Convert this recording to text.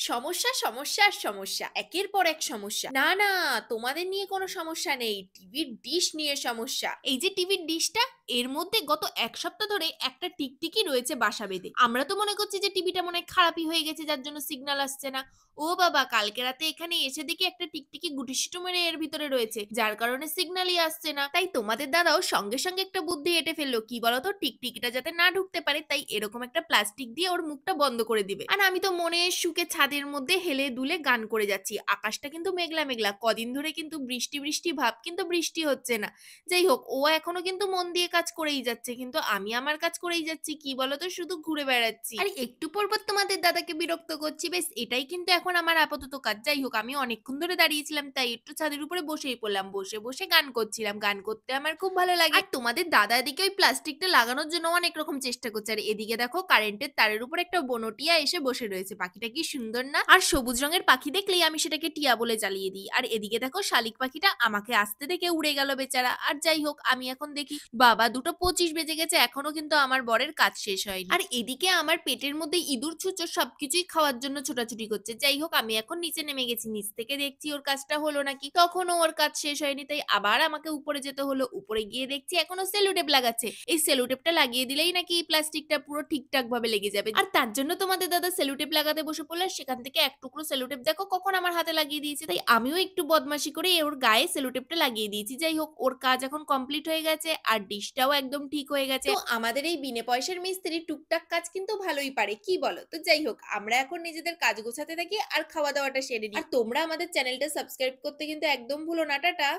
সমস্যা, সমস্যা আর সমস্যা। একের পর এক সমস্যা। না, না, তোমাদের নিয়ে কোনো সমস্যা নেই। টিভির ডিশ নিয়ে সমস্যা। এই যে টিভির ডিশটা, এর মধ্যে গত ১ সপ্তাহ ধরে একটা টিকটিকি রয়েছে বাসা বেঁধে। আমরা তো মনে করছি যে টিভিটা মনে হয় খারাপই হয়ে গেছে যার জন্য সিগন্যাল আসছে না। ও বাবা! কালকে রাতে এখানে এসে দেখি একটা টিকটিকি গুটিসুটি মেরে এর ভিতরে রয়েছে। যার কারণে সিগন্যালই আসছে না। তাই তোমাদের দাদাও সঙ্গে, সঙ্গে একটা বুদ্ধি এঁটে ফেললো। কি বলতো? টিকটিকিটা যাতে না ঢুকতে পারে তাই এরকম একটা প্লাস্টিক দিয়ে ওর মুখটা বন্ধ করে দিবে। আর আমি তো মনের সুখে ছাদের মধ্যে হেলে দুলে গান করে যাচ্ছি। আকাশটা কিন্তু মেঘলা, মেঘলা। কদিন ধরে কিন্তু বৃষ্টি, বৃষ্টি ভাব কিন্তু বৃষ্টি হচ্ছে না। যাই হোক, ও এখনো কিন্তু মন দিয়ে কাজ করেই যাচ্ছে। কিন্তু আমি আমার কাজ করেই যাচ্ছি। কি বলতো? শুধু ঘুরে বেড়াচ্ছি। আর একটু পর তোমাদের দাদাকে বিরক্ত করছি। বেশ এটাই কিন্তু এখন আমার আপাতত কাজ। যাই হোক, আমি অনেকক্ষণ ধরে দাঁড়িয়েছিলাম তাই একটু ছাদের উপরে বসেই পড়লাম। বসে, বসে গান করছিলাম। গান করতে আমার খুব ভালো লাগে। আর তোমাদের দাদা এদিকে ওই প্লাস্টিকটা লাগানোর জন্য অনেক রকম চেষ্টা করছে। আর এদিকে দেখো কারেন্টের তারের উপর একটা বনটিয়া এসে বসে রয়েছে। পাখিটা কি সুন্দর না? আর সবুজ রঙের পাখি দেখলেই আমি সেটাকে টিয়া বলে জ্বালিয়ে দিই। আর এদিকে দেখো শালিক পাখিটা আমাকে আসতে দেখে উড়ে গেল বেচারা। আর যাই হোক, আমি এখন দেখি বাবা ২:২৫ বেজে গেছে এখনো কিন্তু আমার বরের কাজ শেষ হয়নি। আর এদিকে আমার পেটের মধ্যে ইঁদুর ছুঁচো সবকিছুই খাওয়ার জন্য ছোটাছুটি করছে। যাই হোক, আমি এখন নিচে নেমে গেছি। নিচ থেকে দেখছি ওর কাজটা হলো নাকি। তখনও ওর কাজ শেষ হয়নি তাই আবার আমাকে উপরে যেতে হলো। উপরে গিয়ে দেখছি এখনো সেলো টেপ লাগাচ্ছে। এই সেলো টেপটা লাগিয়ে দিলেই নাকি এই প্লাস্টিকটা পুরো ঠিকঠাক ভাবে লেগে যাবে। আর তার জন্য তোমাদের দাদা সেলো টেপ লাগাতে বসে পড়লো। সেখান থেকে এক টুকরো সেলো টেপ দেখো কখন আমার হাতে লাগিয়ে দিয়েছে। তাই আমিও একটু বদমাশি করে ওর গায়ে সেলো টেপটা লাগিয়ে দিয়েছি। যাই হোক, ওর কাজ এখন কমপ্লিট হয়ে গেছে আর ডিশটাও একদম ঠিক হয়ে গেছে। তো আমাদের এই বিনে পয়সার মিস্ত্রি টুকটাক কাজ কিন্তু ভালোই পারে। কি বলো? তো যাই হোক, আমরা এখন নিজেদের কাজ গোছাতে থাকি আর খাওয়া-দাওয়াটা সেরে নিই। আর তোমরা আমাদের চ্যানেলটা সাবস্ক্রাইব করতে কিন্তু একদম ভুলো না। টাটা।